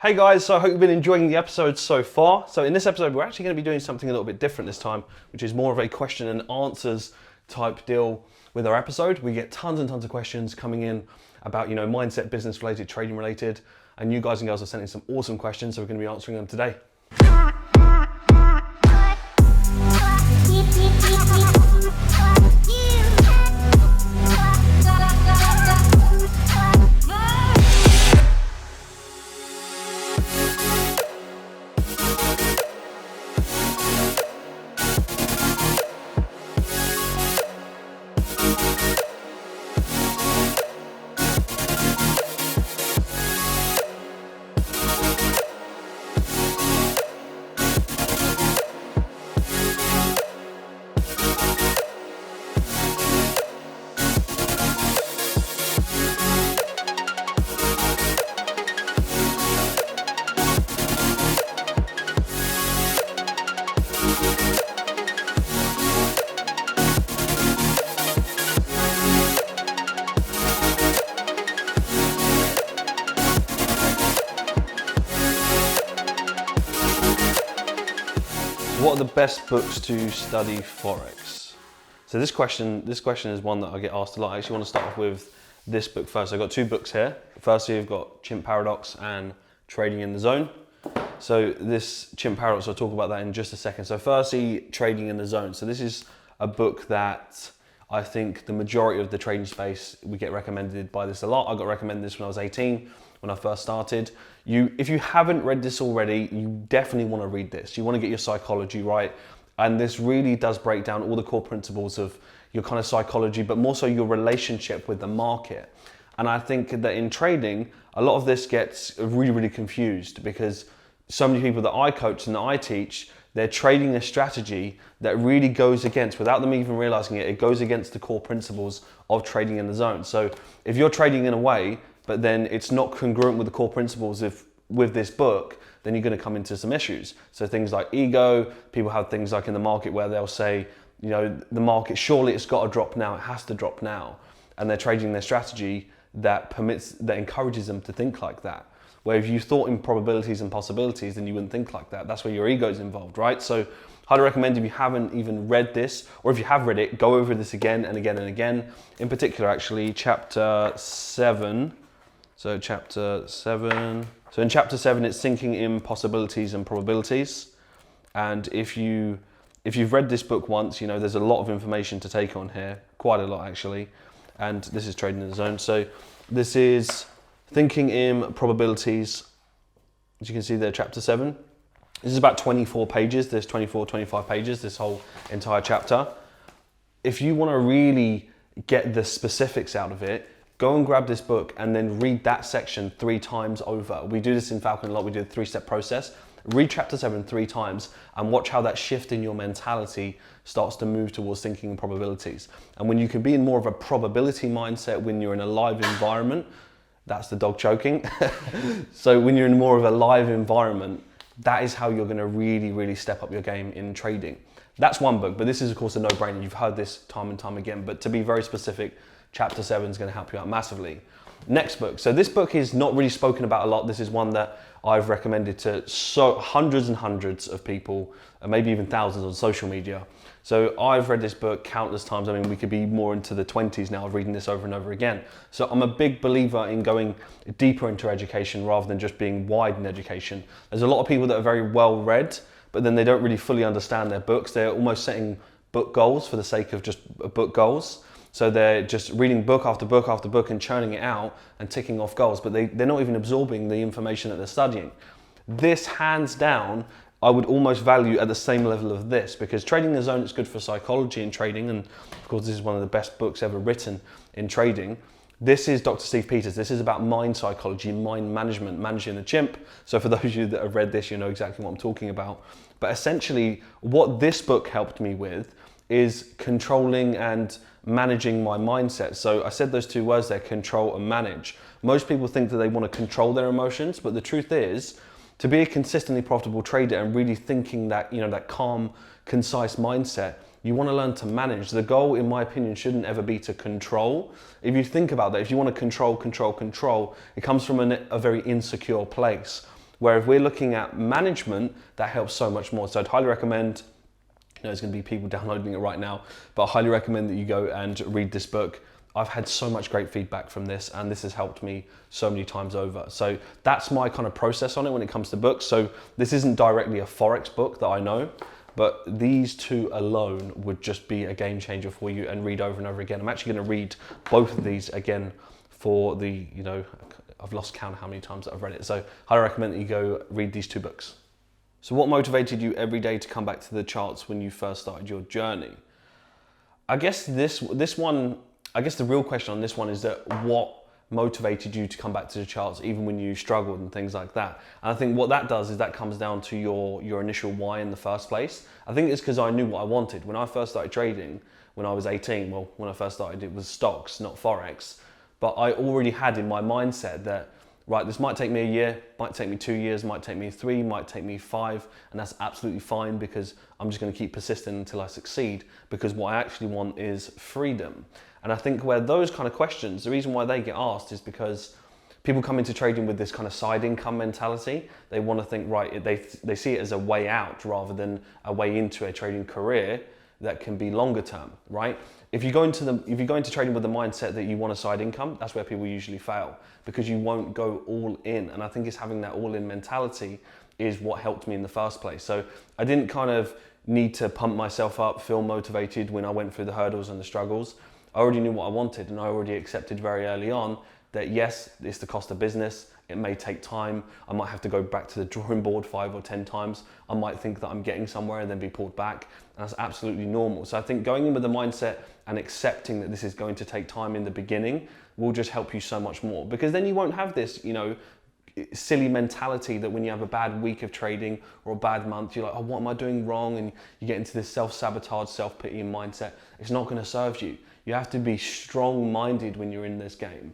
Hey guys, so I hope you've been enjoying the episode so far. So in this episode, we're actually going to be doing something a little bit different this time, which is more of a question and answers type deal with our episode. We get tons and tons of questions coming in about, mindset, business related, trading related, and you guys and girls are sending some awesome questions, so we're going to be answering them today. What are the best books to study Forex? So this question is one that I get asked a lot. I actually want to start off with this book first. I've got two books here. Firstly, I've got Chimp Paradox and Trading in the Zone. So this Chimp Paradox, I'll talk about that in just a second. So firstly, Trading in the Zone. So this is a book that I think the majority of the trading space, we get recommended by this a lot. I got recommended this when I was 18, when I first started. If you haven't read this already, you definitely want to read this. You want to get your psychology right. And this really does break down all the core principles of your kind of psychology, but more so your relationship with the market. And I think that in trading, a lot of this gets really, really confused because so many people that I coach and that I teach, they're trading a strategy that really goes against, without them even realizing it, it goes against the core principles of trading in the zone. So if you're trading in a way, but then it's not congruent with the core principles with this book, then you're going to come into some issues. So things like ego, people have things like in the market where they'll say, the market, surely it's got to drop now, it has to drop now. And they're trading their strategy that encourages them to think like that. Where if you thought in probabilities and possibilities, then you wouldn't think like that. That's where your ego is involved, right? So highly recommend, if you haven't even read this, or if you have read it, go over this again and again and again. In particular, actually, chapter 7. So chapter 7. So in chapter 7, it's thinking in possibilities and probabilities. And if you've read this book once, there's a lot of information to take on here, quite a lot actually. And this is Trading in the Zone. So this is thinking in probabilities. As you can see there, chapter 7. This is about 24 pages. There's 24, 25 pages, this whole entire chapter. If you want to really get the specifics out of it, go and grab this book and then read that section 3 times over. We do this in Falcon a lot. We do a 3-step process. Read chapter 7 3 times and watch how that shift in your mentality starts to move towards thinking in probabilities. And when you can be in more of a probability mindset when you're in a live environment, that's the dog choking. So when you're in more of a live environment, that is how you're going to really, really step up your game in trading. That's one book, but this is of course a no-brainer. You've heard this time and time again, but to be very specific, chapter 7 is going to help you out massively. Next book. So this book is not really spoken about a lot. This is one that I've recommended to hundreds and hundreds of people, and maybe even thousands on social media. So I've read this book countless times. I mean, we could be more into the 20s now of reading this over and over again. So I'm a big believer in going deeper into education rather than just being wide in education. There's a lot of people that are very well read, but then they don't really fully understand their books. They're almost setting book goals for the sake of just book goals. So they're just reading book after book after book and churning it out and ticking off goals, but they're not even absorbing the information that they're studying. This, hands down, I would almost value at the same level of this, because Trading in the Zone is good for psychology and trading, and of course this is one of the best books ever written in trading. This is Dr. Steve Peters. This is about mind psychology, mind management, managing the chimp. So for those of you that have read this, you know exactly what I'm talking about. But essentially, what this book helped me with is controlling and managing my mindset. So I said those 2 words there, control and manage. Most people think that they want to control their emotions, but the truth is, to be a consistently profitable trader and really thinking that, that calm, concise mindset, you want to learn to manage. The goal, in my opinion, shouldn't ever be to control. If you think about that, if you want to control, it comes from a very insecure place. Where if we're looking at management, that helps so much more. So I'd highly recommend, there's going to be people downloading it right now, but I highly recommend that you go and read this book. I've had so much great feedback from this, and this has helped me so many times over. So that's my kind of process on it when it comes to books. So this isn't directly a Forex book that I know, but these two alone would just be a game changer for you, and read over and over again. I'm actually going to read both of these again for the, I've lost count how many times that I've read it. So highly recommend that you go read these two books. So what motivated you every day to come back to the charts when you first started your journey? I guess the real question on this one is that what motivated you to come back to the charts even when you struggled and things like that. And I think what that does is that comes down to your initial why in the first place. I think it's because I knew what I wanted. When I first started trading, when I was 18, well, when I first started, it was stocks, not Forex. But I already had in my mindset that, right, this might take me a year, might take me 2 years, might take me 3, might take me 5, and that's absolutely fine, because I'm just going to keep persisting until I succeed, because what I actually want is freedom. And I think where those kind of questions, the reason why they get asked is because people come into trading with this kind of side income mentality. They want to think, right, they see it as a way out rather than a way into a trading career that can be longer term, right? If you go into trading with the mindset that you want a side income, that's where people usually fail, because you won't go all in. And I think it's having that all in mentality is what helped me in the first place. So I didn't kind of need to pump myself up, feel motivated when I went through the hurdles and the struggles. I already knew what I wanted, and I already accepted very early on that yes, it's the cost of business. It may take time. I might have to go back to the drawing board 5 or 10 times. I might think that I'm getting somewhere and then be pulled back. And that's absolutely normal. So I think going in with the mindset and accepting that this is going to take time in the beginning will just help you so much more, because then you won't have this, silly mentality that when you have a bad week of trading or a bad month, you're like, oh, what am I doing wrong? And you get into this self-sabotage, self-pitying mindset. It's not going to serve you. You have to be strong-minded when you're in this game.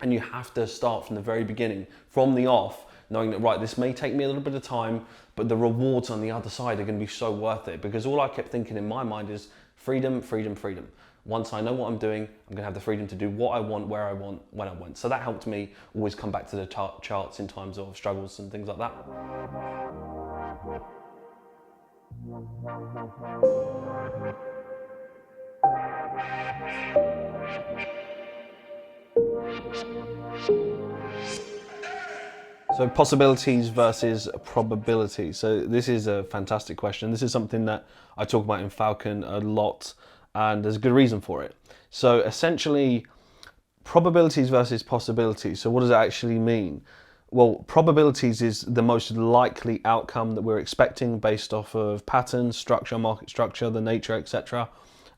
And you have to start from the very beginning, from the off, knowing that, right, this may take me a little bit of time, but the rewards on the other side are going to be so worth it. Because all I kept thinking in my mind is freedom, freedom, freedom. Once I know what I'm doing, I'm going to have the freedom to do what I want, where I want, when I want. So that helped me always come back to the charts in times of struggles and things like that. So possibilities versus probabilities. So this is a fantastic question. This is something that I talk about in Falcon a lot, and there's a good reason for it. So essentially, probabilities versus possibilities. So what does that actually mean? Well, probabilities is the most likely outcome that we're expecting based off of patterns, structure, market structure, the nature, etc.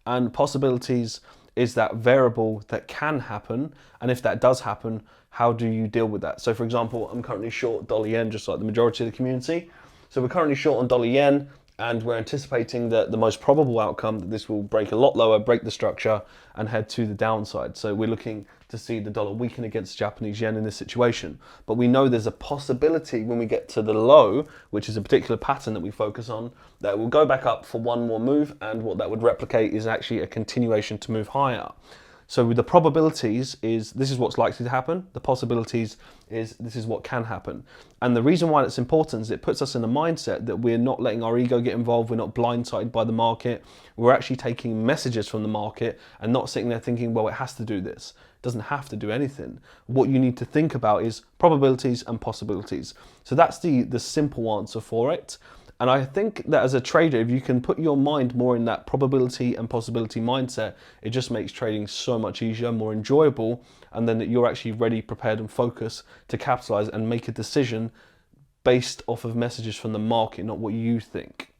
And possibilities is that variable that can happen, and if that does happen, how do you deal with that? So for example, I'm currently short dollar yen, just like the majority of the community. So we're currently short on dollar yen, and we're anticipating that the most probable outcome that this will break a lot lower, break the structure, and head to the downside. So we're looking to see the dollar weaken against the Japanese yen in this situation. But we know there's a possibility when we get to the low, which is a particular pattern that we focus on, that will go back up for one more move, and what that would replicate is actually a continuation to move higher. So with the probabilities is this is what's likely to happen. The possibilities is this is what can happen. And the reason why it's important is it puts us in a mindset that we're not letting our ego get involved. We're not blindsided by the market. We're actually taking messages from the market and not sitting there thinking, well, it has to do this. It doesn't have to do anything. What you need to think about is probabilities and possibilities. So that's the simple answer for it. And I think that as a trader, if you can put your mind more in that probability and possibility mindset, it just makes trading so much easier, more enjoyable, and then that you're actually ready, prepared, and focused to capitalize and make a decision based off of messages from the market, not what you think.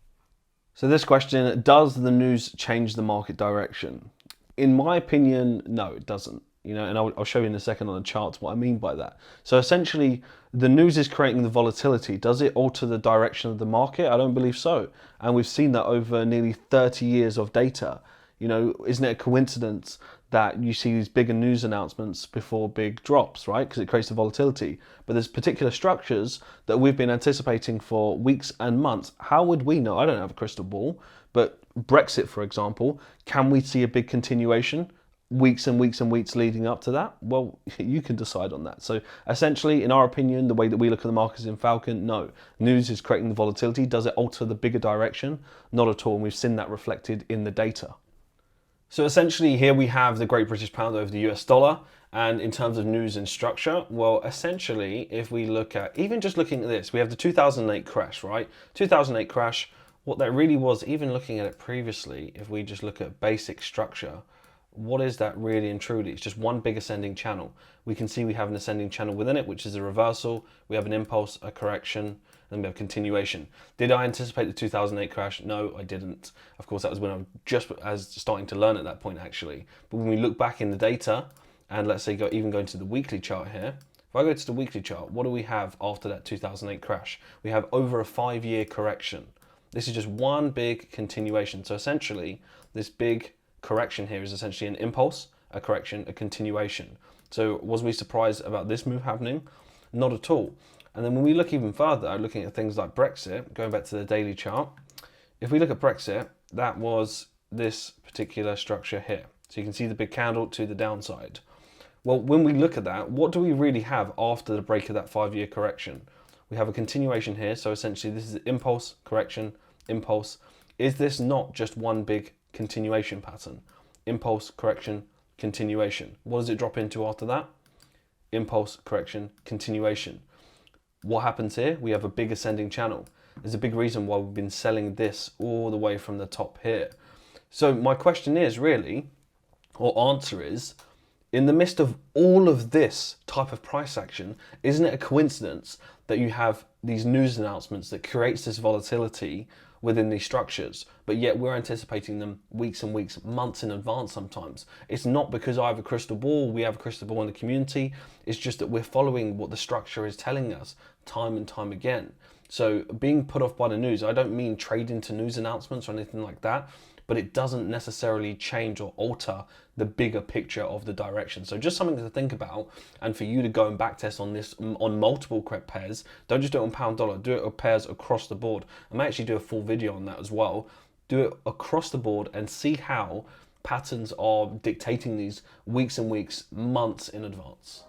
So this question, does the news change the market direction? In my opinion, no, it doesn't. And I'll show you in a second on the charts what I mean by that. So essentially, the news is creating the volatility. Does it alter the direction of the market? I don't believe so. And we've seen that over nearly 30 years of data. Isn't it a coincidence that you see these bigger news announcements before big drops, right? Because it creates the volatility. But there's particular structures that we've been anticipating for weeks and months. How would we know? I don't have a crystal ball, but Brexit, for example, can we see a big continuation? weeks and weeks and weeks leading up to that? Well, you can decide on that. So essentially, in our opinion, the way that we look at the markets in Falcon, no. News is creating the volatility. Does it alter the bigger direction? Not at all. And we've seen that reflected in the data. So essentially here we have the Great British Pound over the US dollar. And in terms of news and structure, well, essentially, if we look at, even just looking at this, we have the 2008 crash, right? 2008 crash, what that really was, even looking at it previously, if we just look at basic structure, what is that really and truly? It's just one big ascending channel. We can see we have an ascending channel within it, which is a reversal. We have an impulse, a correction, and then we have continuation. Did I anticipate the 2008 crash? No, I didn't. Of course, that was when I was just starting to learn at that point, actually. But when we look back in the data, and let's say even going to the weekly chart here, if I go to the weekly chart, what do we have after that 2008 crash? We have over a 5-year correction. This is just one big continuation. So essentially, this big correction here is essentially an impulse, a correction, a continuation. So was we surprised about this move happening? Not at all. And then when we look even further, looking at things like Brexit, going back to the daily chart, if we look at Brexit, that was this particular structure here. So you can see the big candle to the downside. Well, when we look at that, what do we really have after the break of that 5-year correction? We have a continuation here. So essentially this is impulse, correction, impulse. Is this not just one big continuation pattern? Impulse, correction, continuation. What does it drop into after that? Impulse, correction, continuation. What happens here? We have a big ascending channel. There's a big reason why we've been selling this all the way from the top here. So my question is really, or answer is, in the midst of all of this type of price action, isn't it a coincidence that you have these news announcements that creates this volatility within these structures, but yet we're anticipating them weeks and weeks, months in advance sometimes? It's not because I have a crystal ball, we have a crystal ball in the community, it's just that we're following what the structure is telling us time and time again. So being put off by the news, I don't mean trade into news announcements or anything like that, but it doesn't necessarily change or alter the bigger picture of the direction. So just something to think about, and for you to go and backtest on this on multiple pairs. Don't just do it on pound dollar, do it on pairs across the board. I may actually do a full video on that as well. Do it across the board and see how patterns are dictating these weeks and weeks, months in advance.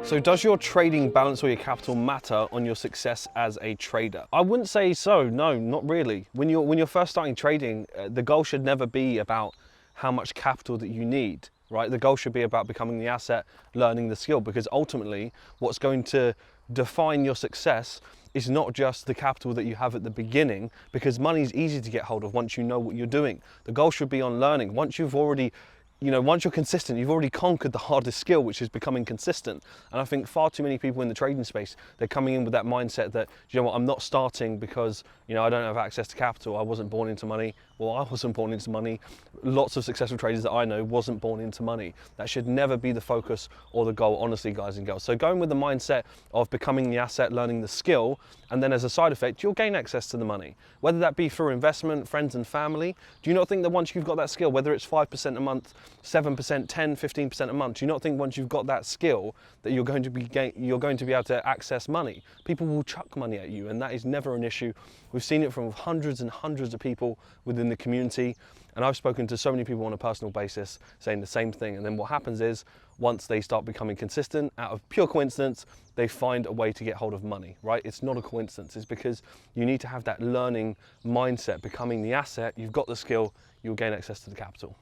So does your trading balance or your capital matter on your success as a trader? I wouldn't say so, no, not really. When you're first starting trading, the goal should never be about how much capital that you need, right? The goal should be about becoming the asset, learning the skill, because ultimately what's going to define your success is not just the capital that you have at the beginning, because money is easy to get hold of once you know what you're doing. The goal should be on learning. Once you've already once you're consistent, you've already conquered the hardest skill, which is becoming consistent. And I think far too many people in the trading space, they're coming in with that mindset that, you know what, I'm not starting because, I don't have access to capital. I wasn't born into money. Well, I wasn't born into money. Lots of successful traders that I know wasn't born into money. That should never be the focus or the goal, honestly, guys and girls. So going with the mindset of becoming the asset, learning the skill, and then as a side effect, you'll gain access to the money. Whether that be through investment, friends and family. Do you not think that once you've got that skill, whether it's 5% a month, 7%, 10, 15% a month, do you not think once you've got that skill that you're going to be able to access money? People will chuck money at you, and that is never an issue. We've seen it from hundreds and hundreds of people within the community, and I've spoken to so many people on a personal basis saying the same thing. And then what happens is, once they start becoming consistent, out of pure coincidence, they find a way to get hold of money, right? It's not a coincidence. It's because you need to have that learning mindset, becoming the asset. You've got the skill, you'll gain access to the capital.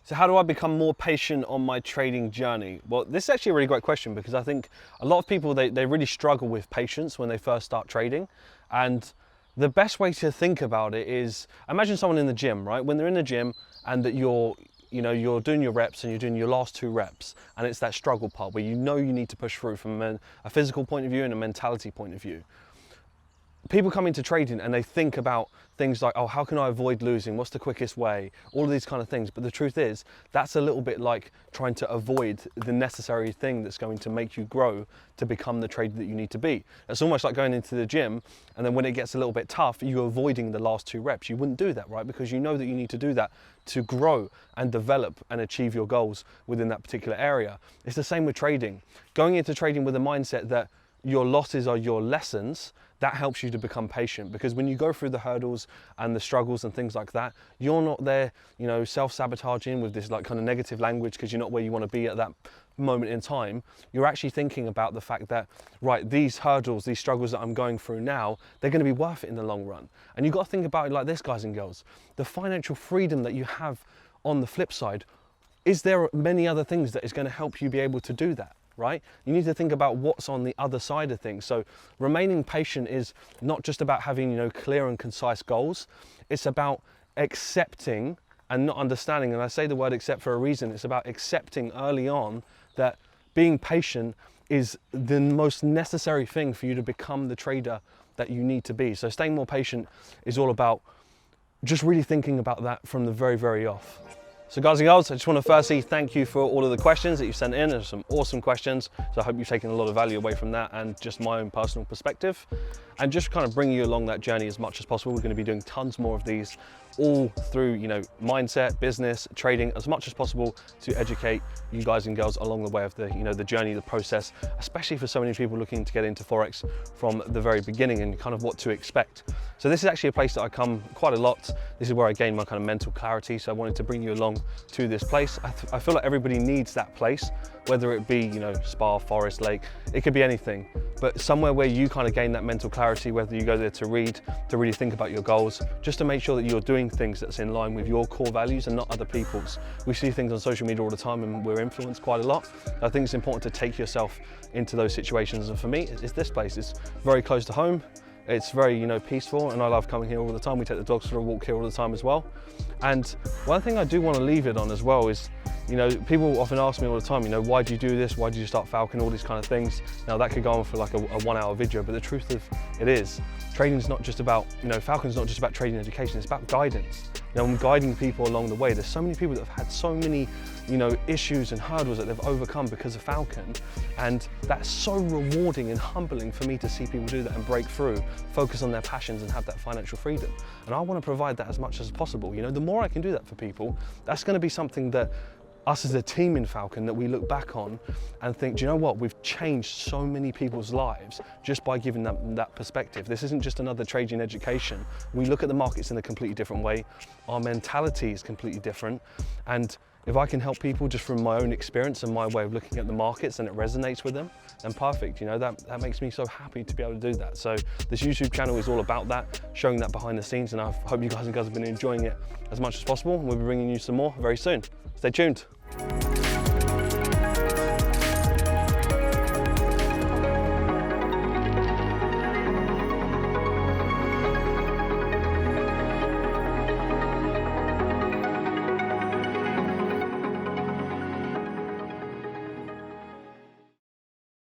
So how do I become more patient on my trading journey? Well, this is actually a really great question, because I think a lot of people, they really struggle with patience when they first start trading. And the best way to think about it is, imagine someone in the gym, right? When they're in the gym and that you're doing your reps and you're doing your last 2 reps, and it's that struggle part where you need to push through from a physical point of view and a mentality point of view. People come into trading and they think about things like, oh, how can I avoid losing? What's the quickest way? All of these kind of things. But the truth is, that's a little bit like trying to avoid the necessary thing that's going to make you grow to become the trader that you need to be. It's almost like going into the gym, and then when it gets a little bit tough, you're avoiding the last 2 reps. You wouldn't do that, right? Because you know that you need to do that to grow and develop and achieve your goals within that particular area. It's the same with trading. Going into trading with a mindset that your losses are your lessons, that helps you to become patient, because when you go through the hurdles and the struggles and things like that, you're not there, you know, self-sabotaging with this like kind of negative language because you're not where you want to be at that moment in time. You're actually thinking about the fact that, right, these hurdles, these struggles that I'm going through now, they're going to be worth it in the long run. And you've got to think about it like this, guys and girls. The financial freedom that you have on the flip side, is there many other things that is going to help you be able to do that? Right? You need to think about what's on the other side of things. So remaining patient is not just about having, you know, clear and concise goals. It's about accepting and not understanding. And I say the word accept for a reason. It's about accepting early on that being patient is the most necessary thing for you to become the trader that you need to be. So staying more patient is all about just really thinking about that from the very, very off. So guys and girls, I just want to firstly thank you for all of the questions that you sent in. There's some awesome questions. So I hope you've taken a lot of value away from that and just my own personal perspective. And just kind of bring you along that journey as much as possible. We're going to be doing tons more of these all through, you know, mindset, business, trading, as much as possible to educate you guys and girls along the way of the, you know, the journey, the process, especially for so many people looking to get into Forex from the very beginning and kind of what to expect. So this is actually a place that I come quite a lot. This is where I gain my kind of mental clarity. So I wanted to bring you along to this place. I feel like everybody needs that place, whether it be, you know, spa, forest, lake, it could be anything, but somewhere where you kind of gain that mental clarity, whether you go there to read, to really think about your goals, just to make sure that you're doing things that's in line with your core values and not other people's. We see things on social media all the time and we're influenced quite a lot. I think it's important to take yourself into those situations. And for me, it's this place. It's very close to home. It's very, you know, peaceful, and I love coming here all the time. We take the dogs for a walk here all the time as well. And one thing I do want to leave it on as well is, you know, people often ask me all the time, you know, why do you do this? Why do you start Falcon? All these kind of things. Now that could go on for like a 1 hour video, but the truth of it is, trading's not just about, you know, Falcon's not just about trading education, it's about guidance. You know, I'm guiding people along the way. There's so many people that have had so many, you know, issues and hurdles that they've overcome because of Falcon. And that's so rewarding and humbling for me to see people do that and break through, focus on their passions and have that financial freedom. And I want to provide that as much as possible. You know, the more I can do that for people, that's going to be something that us as a team in Falcon that we look back on and think, do you know what, we've changed so many people's lives just by giving them that perspective. This isn't just another trading education. We look at the markets in a completely different way. Our mentality is completely different. And if I can help people just from my own experience and my way of looking at the markets and it resonates with them, then perfect. You know, that makes me so happy to be able to do that. So this YouTube channel is all about that, showing that behind the scenes, and I hope you guys and girls have been enjoying it as much as possible. We'll be bringing you some more very soon. Stay tuned.